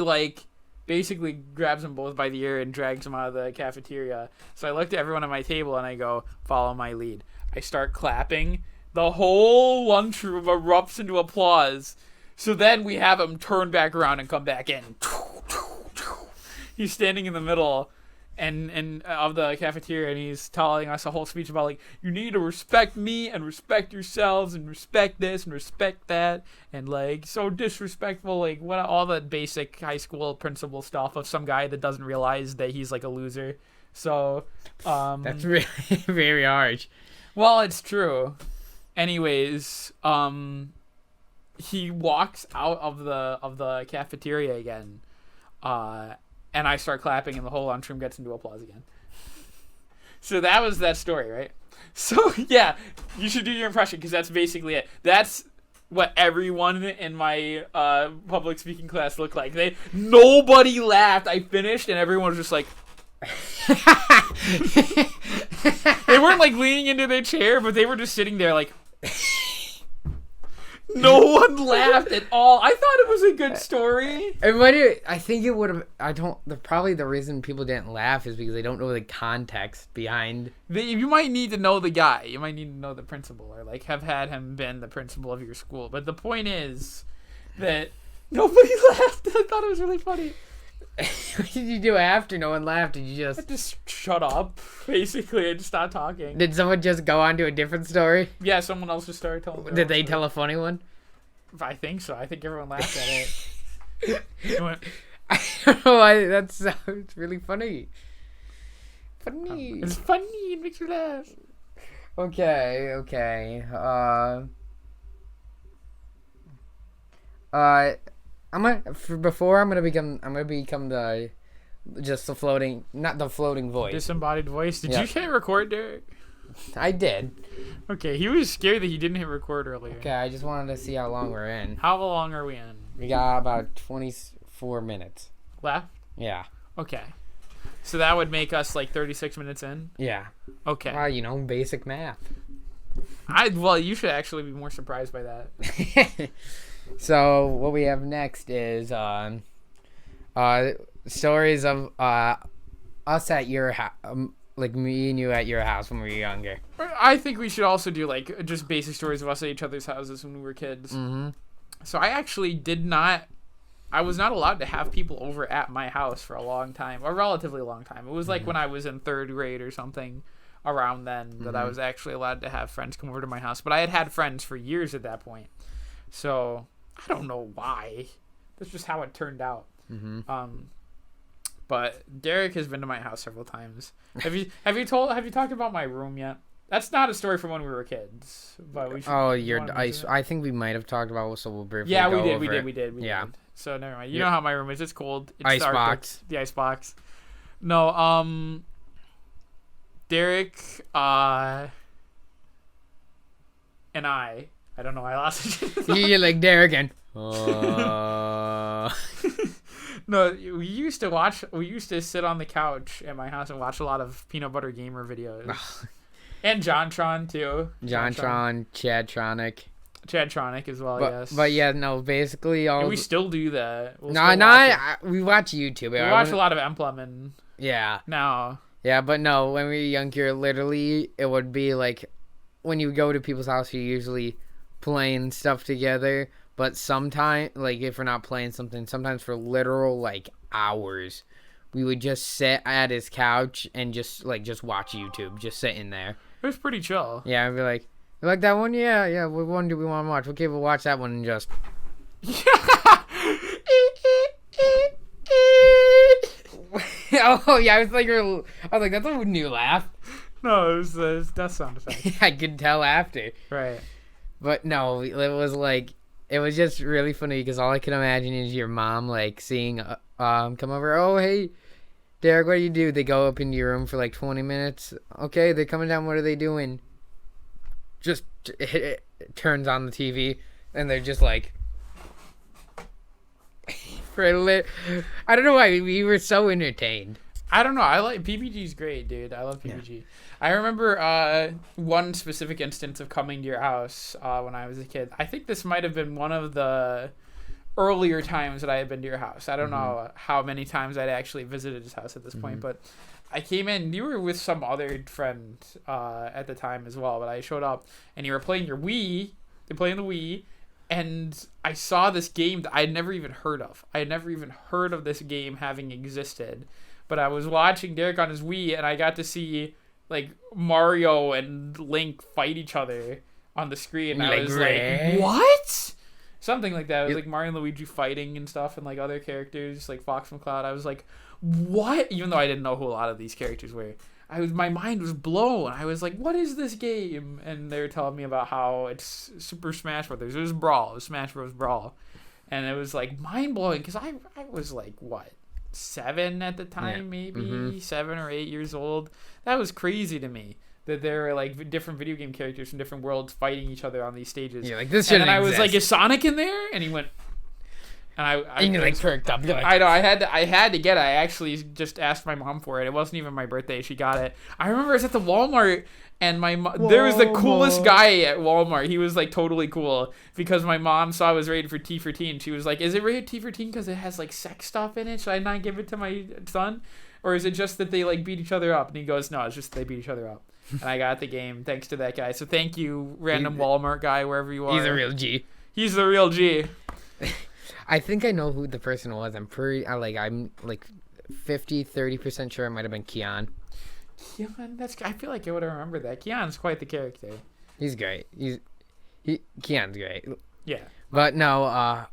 like basically grabs them both by the ear and drags them out of the cafeteria. So I looked at everyone at my table and I go, follow my lead. I start clapping. The whole lunchroom erupts into applause. So then we have him turn back around and come back in. He's standing in the middle and of the cafeteria, and he's telling us a whole speech about like, you need to respect me and respect yourselves and respect this and respect that, and like so disrespectful, like what all the basic high school principal stuff of some guy that doesn't realize that he's like a loser. So that's really very harsh. Well, it's true. Anyways, he walks out of the cafeteria again, and I start clapping, and the whole lunchroom gets into applause again. So that was that story, right? So yeah, you should do your impression because that's basically it. That's what everyone in my public speaking class looked like. Nobody laughed. I finished, and everyone was just like. They weren't like leaning into their chair, but they were just sitting there like. No one laughed at all. I thought it was a good story. I think it would have. Probably the reason people didn't laugh is because they don't know the context behind. You might need to know the guy. You might need to know the principal, or like have had him been the principal of your school. But the point is that nobody laughed. I thought it was really funny. What did you do after no one laughed? Did you I just shut up, basically, and stop talking. Did someone just go on to a different story? Yeah, someone else just started telling. Did they tell a funny one? I think so. I think everyone laughed at it. It went, I don't know why that sounds really funny. Funny. It's funny. It makes you laugh. Okay. I'm gonna become the floating, not the floating voice. Disembodied voice. Did you hit record, Derek? I did. Okay, he was scared that he didn't hit record earlier. Okay, I just wanted to see how long we're in. How long are we in? We got about 24 minutes. Left? Yeah. Okay. So that would make us like 36 minutes in? Yeah. Okay. Well, basic math. Well, you should actually be more surprised by that. So what we have next is stories of us at your house, like me and you at your house when we were younger. I think we should also do like just basic stories of us at each other's houses when we were kids. Mm-hmm. So I actually I was not allowed to have people over at my house for a long time, a relatively long time. It was like when I was in 3rd grade or something around then that I was actually allowed to have friends come over to my house. But I had friends for years at that point. So I don't know why. That's just how it turned out. Mm-hmm. But Derek has been to my house several times. Have you talked about my room yet? That's not a story from when we were kids. But we should. Oh, I think we might have talked about it, so we'll briefly. Yeah, we did. Yeah. So never mind. You know how my room is. It's cold. It's ice dark. box. The ice box. No. Derek. And I don't know why I lost it. You're like Derek and. No, we used to sit on the couch at my house and watch a lot of Peanut Butter Gamer videos. And JonTron too. JonTron, Chadtronic as well, yes. But yeah, no, basically all. And we still do that. We watch YouTube. We watch a lot of Emblem and. Yeah. Now. Yeah, but no, when we were younger, literally, it would be like, when you go to people's house, you're usually playing stuff together. But sometimes, like, if we're not playing something, sometimes for literal, like, hours, we would just sit at his couch and just watch YouTube, just sitting there. It was pretty chill. Yeah, I'd be like, you like that one? Yeah. What one do we want to watch? Okay, we'll watch that one and just... Oh, yeah, I was like, that's a new laugh. No, it was death sound effect. I could tell after. Right. But no, it was just really funny because all I can imagine is your mom, like, seeing, come over, oh, hey, Derek, what do you do? They go up into your room for, like, 20 minutes. Okay, they're coming down. What are they doing? Just it turns on the TV, and they're just, like, I don't know why. We were so entertained. I don't know. I like PBG's great, dude. I love PBG. Yeah. I remember one specific instance of coming to your house when I was a kid. I think this might have been one of the earlier times that I had been to your house. I don't know how many times I'd actually visited his house at this point, but I came in. You were with some other friend at the time as well, but I showed up and you were playing your Wii. They're playing the Wii. And I saw this game that I had never even heard of. I had never even heard of this game having existed. But I was watching Derek on his Wii, and I got to see, like, Mario and Link fight each other on the screen. And I was like, what? Something like that. It was like Mario and Luigi fighting and stuff, and, like, other characters, like Fox McCloud. I was like, what? Even though I didn't know who a lot of these characters were. My mind was blown. I was like, what is this game? And they were telling me about how it's Super Smash Brothers. It was Brawl. It was Smash Bros. Brawl. And it was, like, mind-blowing because I was, like, what? 7 at the time, maybe 7 or 8 years old. That was crazy to me. that there are like different video game characters from different worlds fighting each other on these stages. You're like, this And shouldn't then I was exist. like, is Sonic in there? And he went. And and you like perked up. You're like, I know I had to get it. I actually just asked my mom for it. It wasn't even my birthday. She got it. I remember I was at the Walmart and there was the coolest guy at Walmart. He was like totally cool because my mom saw it was rated for T for teen. She was like, "Is it rated T for teen because it has like sex stuff in it? Should I not give it to my son, or is it just that they like beat each other up?" And he goes, "No, it's just they beat each other up." And I got the game thanks to that guy. So thank you, random Walmart guy, wherever you are. he's a real G. He's the real G. I think I know who the person was. I'm 30% sure it might have been Keon. Keon, I feel like I would have remembered that. Keon's quite the character. He's great. Keon's great. Yeah. But no,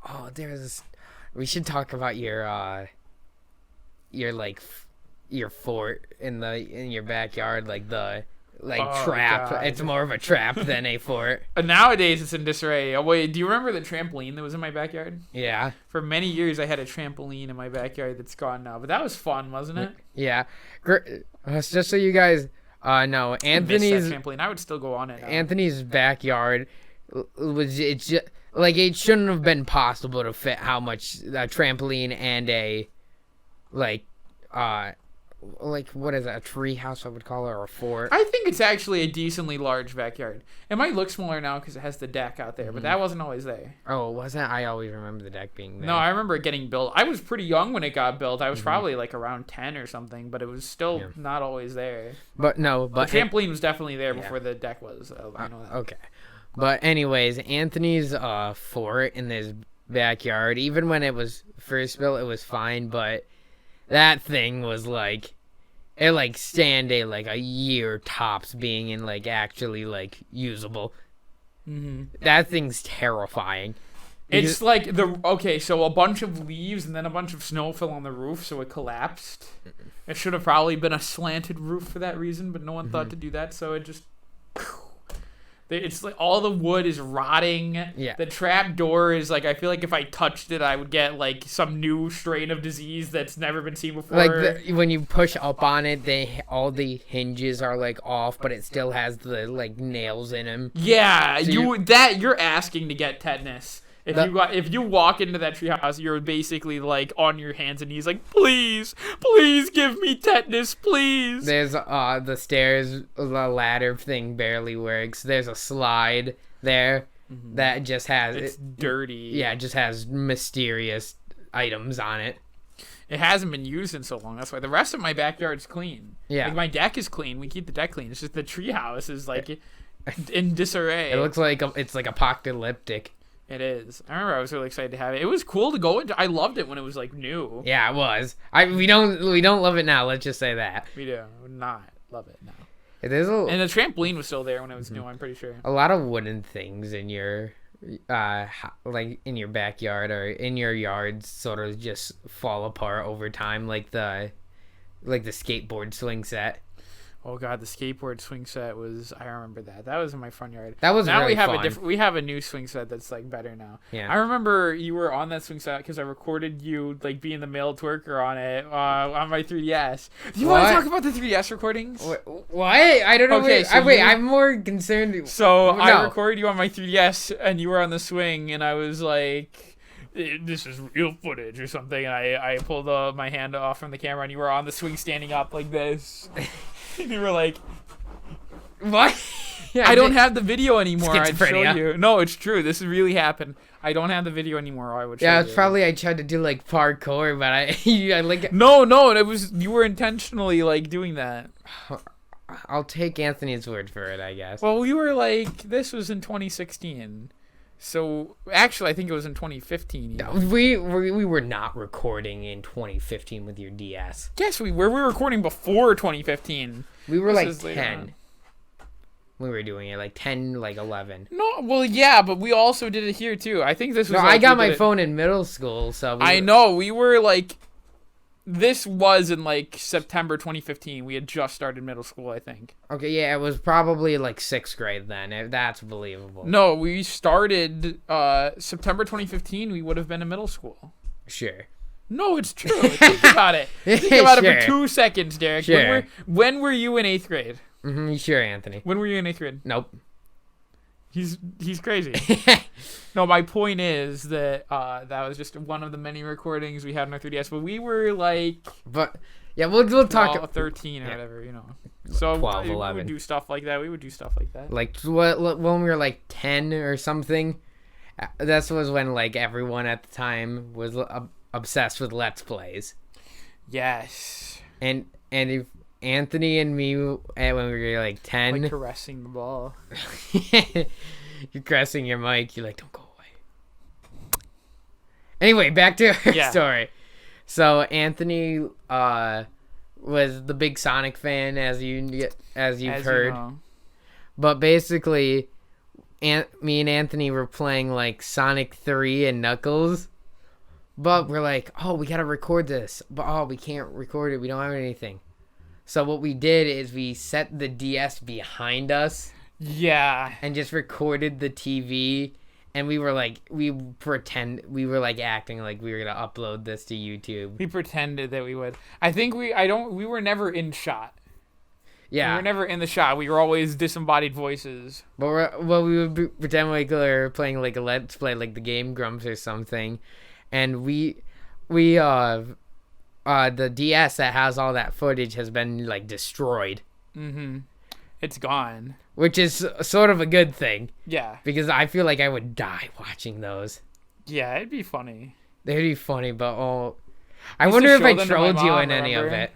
we should talk about your fort in your backyard, trap. God. It's more of a trap than a fort. Nowadays, it's in disarray. Oh, wait, do you remember the trampoline that was in my backyard? Yeah. For many years, I had a trampoline in my backyard that's gone now. But that was fun, wasn't it? Yeah. Just so you guys know, Anthony's that trampoline. I would still go on it now. Anthony's backyard it shouldn't have been possible to fit how much a trampoline and a what is that, a tree house I would call it, or a fort. I think it's actually a decently large backyard. It might look smaller now because it has the deck out there, but that wasn't always there. Oh, wasn't? I always remember the deck being there. No, I remember it getting built. I was pretty young when it got built. I was probably like around 10 or something, but it was still not always there. But the trampoline was definitely there before the deck was. I know that. Okay. But anyways, Anthony's fort in his backyard, even when it was first built, it was fine, but that thing was it stand a year tops being in actually usable. Mm-hmm. That thing's terrifying. It's so a bunch of leaves and then a bunch of snow fell on the roof, so it collapsed. It should have probably been a slanted roof for that reason, but no one thought to do that, so it just... It's like all the wood is rotting. Yeah. The trap door is I feel like if I touched it, I would get some new strain of disease that's never been seen before. When you push up on it, all the hinges are off, but it still has the nails in them. Yeah, so you're asking to get tetanus. If you walk into that treehouse, you're basically on your hands and knees, please give me tetanus, please. There's the stairs, the ladder thing barely works. There's a slide there that just has it's dirty. Yeah, it just has mysterious items on it. It hasn't been used in so long. That's why the rest of my backyard's clean. Yeah, my deck is clean. We keep the deck clean. It's just the treehouse is in disarray. It looks like it's apocalyptic. It is. I remember I was really excited to have it. It was cool to go into. I loved it when it was new. Yeah, it was. We don't love it now. Let's just say that. We do not love it now. It is and the trampoline was still there when it was new. I'm pretty sure. A lot of wooden things in your in your backyard or in your yards sort of just fall apart over time, like the skateboard swing set. Oh god, the skateboard swing set was. I remember that. That was in my front yard. That was now really we have fun. we have a new swing set that's better now. Yeah. I remember you were on that swing set because I recorded you being the male twerker on it on my 3DS. Do you want to talk about the 3DS recordings? What? I don't know. Okay, I'm more concerned. So no. I recorded you on my 3DS and you were on the swing and I was like, this is real footage or something, and I pulled my hand off from the camera and you were on the swing standing up like this. And you were like, what? Yeah, I don't have the video anymore. I'd show schizophrenia. you. No, it's true. This has really happened. I don't have the video anymore. Or I would show Yeah, you. it's probably I tried to do parkour, but I No, it was you were intentionally doing that. I'll take Anthony's word for it, I guess. Well, we were this was in 2016. So actually, I think it was in 2015. No, we were not recording in 2015 with your DS. Yes, we were. We were recording before 2015. We were 10. We were doing it 10, 11. No, well, yeah, but we also did it here too. I think this was. No, I got my phone in middle school, so. I know we were This was in September 2015. We had just started middle school, I think. Okay, yeah, it was probably 6th grade then. If that's believable. No, we started September 2015. We would have been in middle school. Sure. No, it's true. Think about it. Think about Sure. it for 2 seconds, Derek. Sure. When were you in 8th grade? You sure, Anthony? When were you in 8th grade? Nope. He's crazy. No, my point is that that was just one of the many recordings we had on our 3DS. But we were like, But yeah, we'll talk. 13 or whatever, you know. So 12, we 11. would do stuff like that. We would do stuff like that. Like when we were like 10 or something. That was when like everyone at the time was obsessed with Let's Plays. Yes. And if Anthony and me, when we were like 10, like caressing the ball. You're caressing your mic. You're like, don't go away. Anyway, back to our story. So Anthony was the big Sonic fan, as you've heard. You know. But basically, me and Anthony were playing like Sonic 3 and Knuckles. But we're like, oh, we gotta record this. But we can't record it. We don't have anything. So what we did is we set the DS behind us. Yeah. And just recorded the TV. And we were like, we were like acting like we were gonna upload this to YouTube. We pretended that we would. I think we were never in shot. Yeah. We were never in the shot. We were always disembodied voices. But we would pretend like we were playing like a Let's Play, like the Game Grumps or something. And the DS that has all that footage has been like destroyed. Mm-hmm. It's gone. Which is sort of a good thing. Yeah. Because I feel like I would die watching those. Yeah, it'd be funny. They'd be funny, but I wonder if I trolled you in any of it.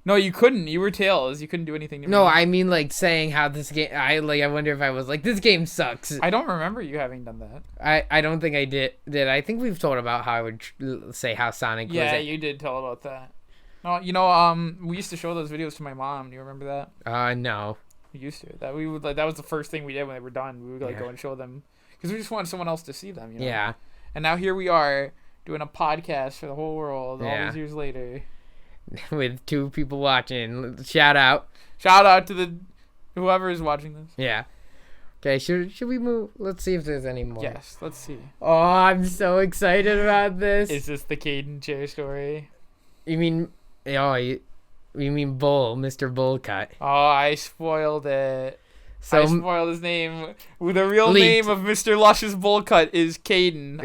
No, you couldn't. You were Tails. You couldn't do anything to me. No, I mean like saying how this game. I wonder if I was like, this game sucks. I don't remember you having done that. I don't think I did. I think we've told about how I would say how Sonic was. Yeah, you did tell about that. No, you know, we used to show those videos to my mom. Do you remember that? No. We used to. That was the first thing we did when they were done. We would like go and show them because we just wanted someone else to see them. You know? Yeah. And now here we are doing a podcast for the whole world all these years later. With 2 people watching. Shout out to the whoever is watching this. Yeah. Okay, should we move? Let's see if there's any more. Yes, let's see. Oh, I'm so excited about this. Is this the Caden chair story? You mean Bull, Mr. Bullcut? Oh, I spoiled it. So I spoiled his name. The real name of Mr. Lush's Bullcut is Caden.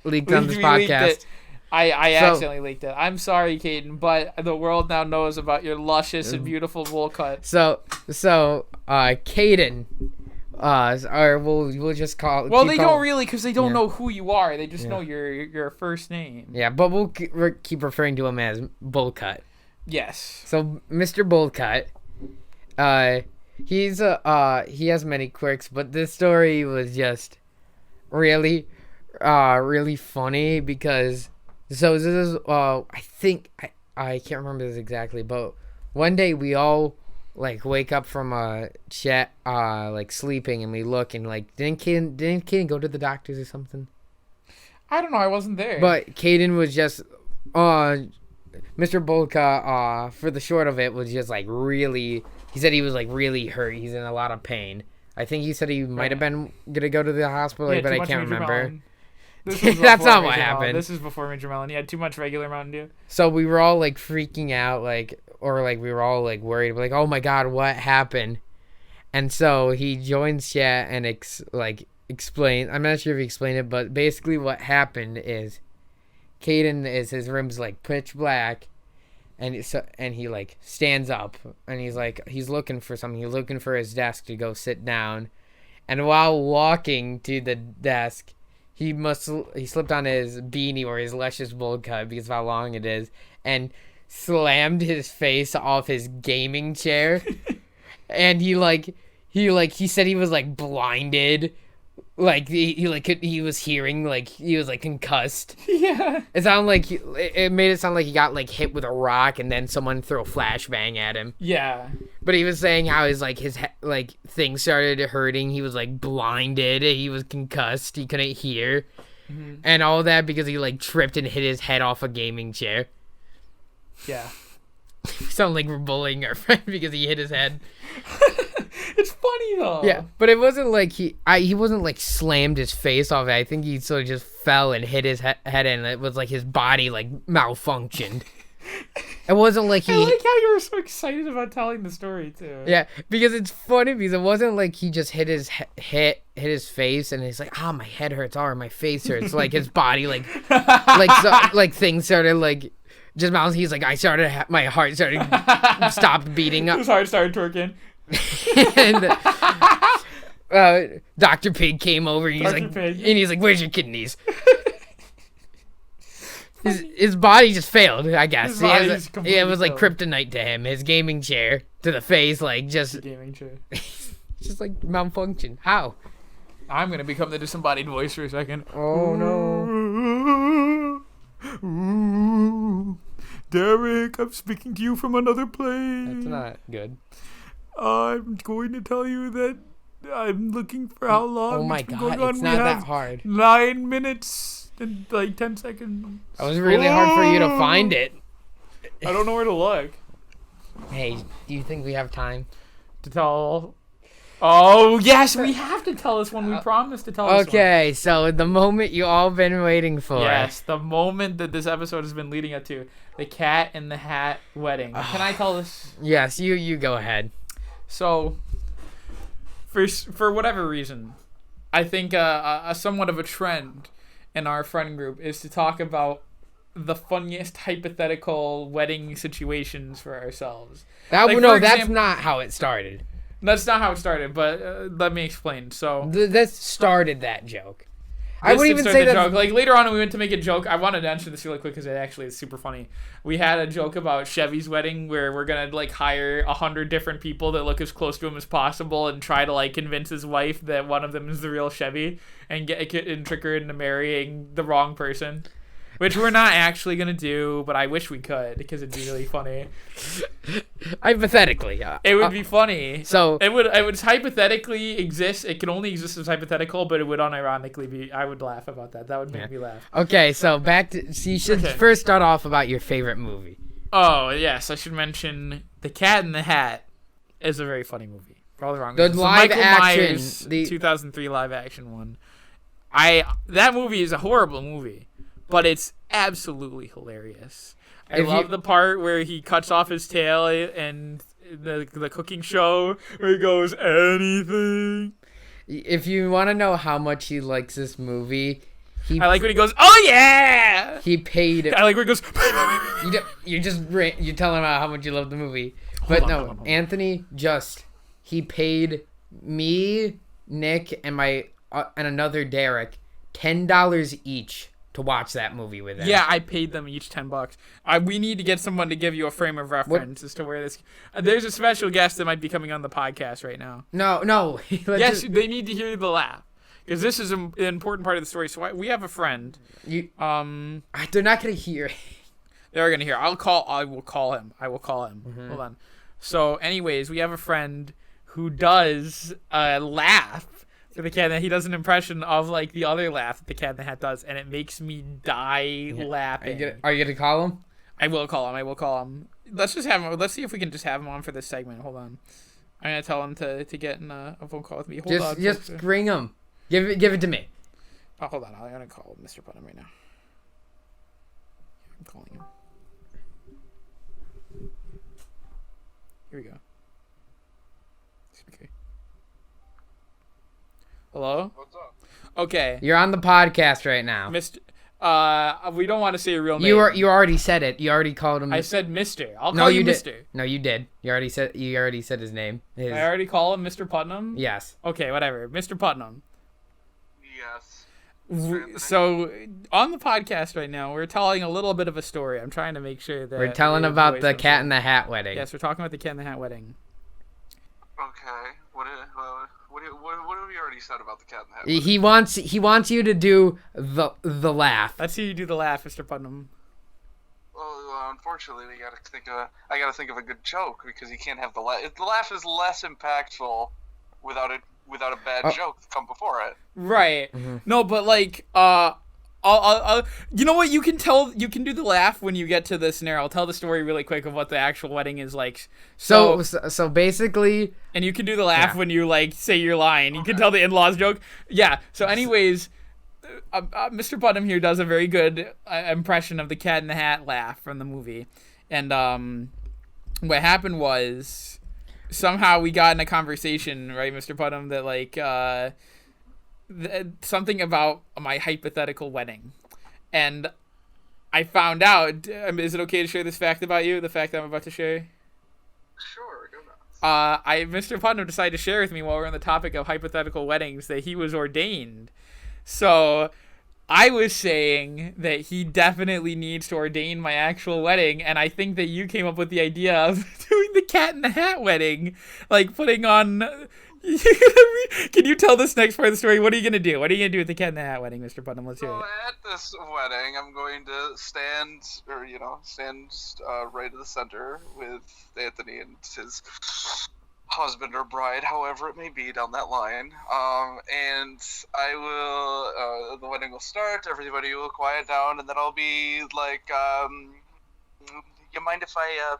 Leaked on this podcast. I accidentally leaked it. I'm sorry, Caden, but the world now knows about your luscious and beautiful bowl cut. So, Caden, or we'll just call. Well, they don't really, because they don't know who you are. They just know your first name. Yeah, but we'll keep referring to him as Bullcut. Yes. So, Mr. Bullcut, he has many quirks, but this story was just really funny because. So this is, I think, I can't remember this exactly, but one day we all, like, wake up from a chat, like, sleeping, and we look, and, like, didn't Caden go to the doctors or something? I don't know, I wasn't there. But Caden was just, Mr. Bolka, for the short of it, was just, like, he said he was, like, really hurt. He's in a lot of pain. I think he said he might have been gonna go to the hospital, but I can't remember. That's not what happened. This is before Major Melon. He had too much regular Mountain Dew. So we were all like freaking out, we were all like worried, like, oh my god, what happened? And so he joins chat and explain. I'm not sure if he explained it, but basically what happened is, Caden his room's like pitch black, and he like stands up and he's looking for something. He's looking for his desk to go sit down, and while walking to the desk. He slipped on his beanie or his luscious bowl cut because of how long it is, and slammed his face off his gaming chair, and he said he was like blinded, like he was hearing, like he was like concussed. Yeah. It made it sound like he got like hit with a rock and then someone threw a flashbang at him. Yeah. But he was saying how his things started hurting. He was like blinded. He was concussed. He couldn't hear, and all that because he like tripped and hit his head off a gaming chair. Yeah. We sound like we're bullying our friend because he hit his head. It's funny though. Yeah, but it wasn't like he wasn't like slammed his face off. I think he sort of just fell and hit his head, and it was like his body like malfunctioned. It wasn't like I he. like how you were so excited about telling the story too. Yeah, because it's funny because it wasn't like he just hit his face and he's like, my head hurts, or my face hurts. Like his body, like things started like just bouncing. He's like, my heart started stopped beating up. His heart started twerking. And Dr. Pig came over. And Dr. Pig. he's like, "Where's your kidneys?" His body just failed, I guess. It was like kryptonite to him. His gaming chair to the face, like just the gaming chair. just like malfunction. How? I'm gonna become the disembodied voice for a second. Oh no. Derek, I'm speaking to you from another place. That's not good. I'm going to tell you that I'm looking for how long. Oh my god, it's not that hard. 9 minutes and like 10 seconds. It was really hard for you to find it. I don't know where to look. Hey, do you think we have time to tell? Oh yes, we have to tell this one. We promised to tell this one. Okay, so the moment you all been waiting for. Yes, the moment that this episode has been leading up to. The Cat in the Hat wedding. Can I tell this? Yes, you go ahead. So, for whatever reason, I think a somewhat of a trend in our friend group is to talk about the funniest hypothetical wedding situations for ourselves. That's not how it started. That's not how it started, but let me explain. So that started that joke. I wouldn't even say that. Joke. Like later on, we went to make a joke. I wanted to mention this really quick because it actually is super funny. We had a joke about Chevy's wedding where we're gonna like hire 100 different people that look as close to him as possible and try to like convince his wife that one of them is the real Chevy and trick her into marrying the wrong person. Which we're not actually going to do, but I wish we could because it'd be really funny. Hypothetically. It would be funny. So it would hypothetically exist. It could only exist as hypothetical, but it would unironically be. I would laugh about that. That would make me laugh. Okay, so you should first start off about your favorite movie. Oh, yes. I should mention The Cat in the Hat is a very funny movie. For all the wrong reasons. The live Michael action. Myers, 2003 live action one. That movie is a horrible movie. But it's absolutely hilarious. I love the part where he cuts off his tail and the cooking show where he goes, anything. If you want to know how much he likes this movie, I like when he goes, oh yeah! He paid. I like when he goes, you're telling him how much you love the movie. But hold on. Anthony he paid me, Nick, and another Derek $10 each to watch that movie with them. Yeah, I paid them each $10. We need to get someone to give you a frame of reference as to where this. There's a special guest that might be coming on the podcast right now. No. Yes, they need to hear the laugh because this is an important part of the story. So we have a friend. They're not gonna hear. They're gonna hear. I will call him. Mm-hmm. Hold on. So, anyways, we have a friend who does laugh. For the Cat in the Hat, he does an impression of like the other laugh that the Cat in the Hat does, and it makes me die laughing. Are you gonna call him? I will call him. Let's just have him. Let's see if we can just have him on for this segment. Hold on. I'm gonna tell him to get in a phone call with me. Hold on. Just bring him. Give it to me. Oh, hold on. I'm gonna call Mr. Putnam right now. I'm calling him. Here we go. Okay. Hello? What's up? Okay. You're on the podcast right now. Mr. We don't want to say a real name. You already said it. You already called him. I said Mr. I'll call you Mr. No, you did. You already said his name. I already call him Mr. Putnam? Yes. Okay, whatever. Mr. Putnam. Yes. So, on the podcast right now, we're telling a little bit of a story. I'm trying to make sure that we're telling about the Cat in the Hat wedding. Yes, we're talking about the Cat in the Hat wedding. Okay. What have we already said about the Cat in the Hat? He wants you to do the laugh. Let's see you do the laugh, Mr. Putnam. Well, unfortunately, I gotta think of a good joke because you can't have the laugh. The laugh is less impactful without a bad joke come before it. Right. Mm-hmm. No, but like, I'll you know what? You can do the laugh when you get to the scenario. I'll tell the story really quick of what the actual wedding is like. So basically, and you can do the laugh when you like say your line. You can tell the in-laws joke. Yeah. So anyways, Mr. Putnam here does a very good impression of the Cat in the Hat laugh from the movie, And what happened was somehow we got in a conversation, right, Mr. Putnam, that like something about my hypothetical wedding, and I found out. Is it okay to share this fact about you? The fact that I'm about to share. Sure, go nuts. Mr. Putnam decided to share with me while we're on the topic of hypothetical weddings that he was ordained. So I was saying that he definitely needs to ordain my actual wedding, and I think that you came up with the idea of doing the Cat in the Hat wedding, like putting on. Can you tell this next part of the story? What are you gonna do? What are you gonna do with the Cat in the Hat wedding, Mr. Putnam? Let's hear So it. at this wedding, I'm going to stand right in the center with Anthony and his husband or bride, however it may be down that line. And I will, the wedding will start, everybody will quiet down, and then I'll be like, you mind if I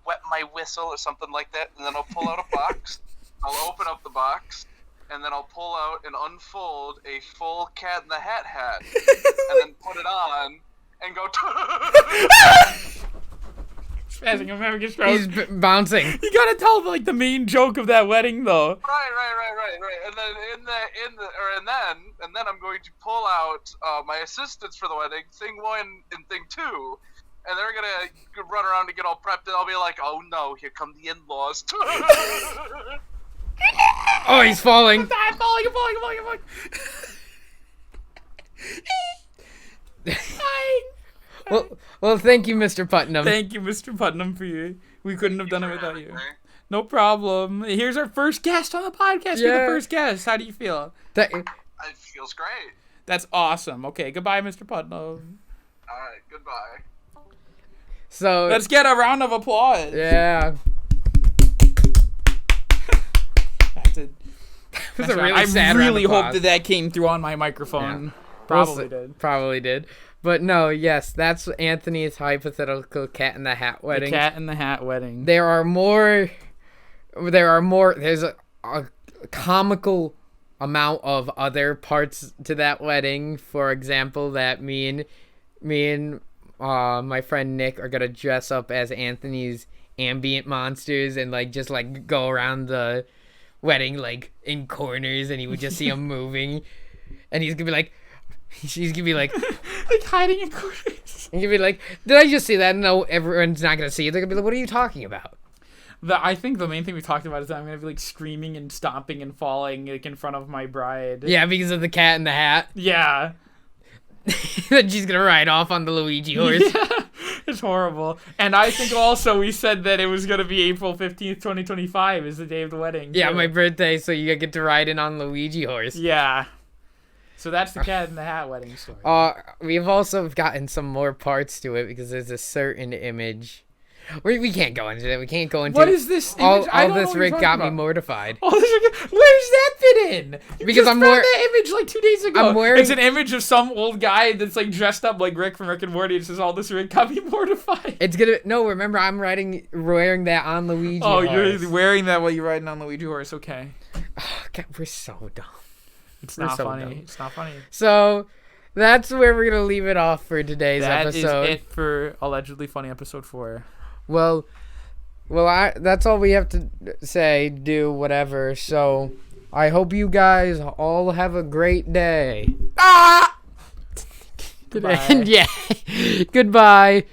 wet my whistle or something like that, and then I'll pull out a box, I'll open up the box, and then I'll pull out and unfold a full Cat in the Hat, and then put it on, and go, Spazzing, I'm having a stroke. He's bouncing. You gotta tell like the main joke of that wedding, though. Right. And then I'm going to pull out my assistants for the wedding, thing 1 and thing 2, and they're gonna run around to get all prepped, and I'll be like, "Oh no, here come the in-laws." Oh, he's falling. I'm falling. Well, thank you, Mr. Putnam. Thank you, Mr. Putnam, for you. We couldn't have done it without you. No problem. Here's our first guest on the podcast. You're the first guest. How do you feel? It feels great. That's awesome. Okay, goodbye, Mr. Putnam. All right, goodbye. So let's get a round of applause. Yeah. That's a really sad I really round of hope that came through on my microphone. Yeah. Probably did. But no, yes, that's Anthony's hypothetical Cat in the Hat wedding. The Cat in the Hat wedding. There's a comical amount of other parts to that wedding. For example, that me and my friend Nick are gonna dress up as Anthony's ambient monsters and just go around the wedding in corners, and he would just see him moving, and she's gonna be like hiding in corners. And you'd be like, did I just see that? No, everyone's not gonna see it. They're gonna be like, what are you talking about? I think the main thing we talked about is that I'm gonna be screaming and stomping and falling in front of my bride. Yeah, because of the Cat in the Hat. Yeah. Then she's gonna ride off on the Luigi horse. Yeah, it's horrible. And I think also we said that it was gonna be April 15th, 2025 is the day of the wedding. Yeah, too. my birthday, so you get to ride in on Luigi horse. Yeah. So that's the Cat in the Hat wedding story. We've also gotten some more parts to it because there's a certain image. We can't go into that. We can't go into what is this image? All this Rick got me mortified. Where's that fit in? Because I'm wearing that image 2 days ago. I'm wearing it's an image of some old guy that's dressed up like Rick from Rick and Morty. It says all this Rick got me mortified. Remember I'm wearing that on Luigi. Oh, horse. You're wearing that while you're riding on Luigi horse. Okay. Oh, God, we're so dumb. It's not funny. It's not funny. So that's where we're gonna leave it off for today's episode. That is it for Allegedly Funny episode 4. Well, that's all we have to say, do whatever. So, I hope you guys all have a great day. Ah! Goodbye. And yeah, goodbye.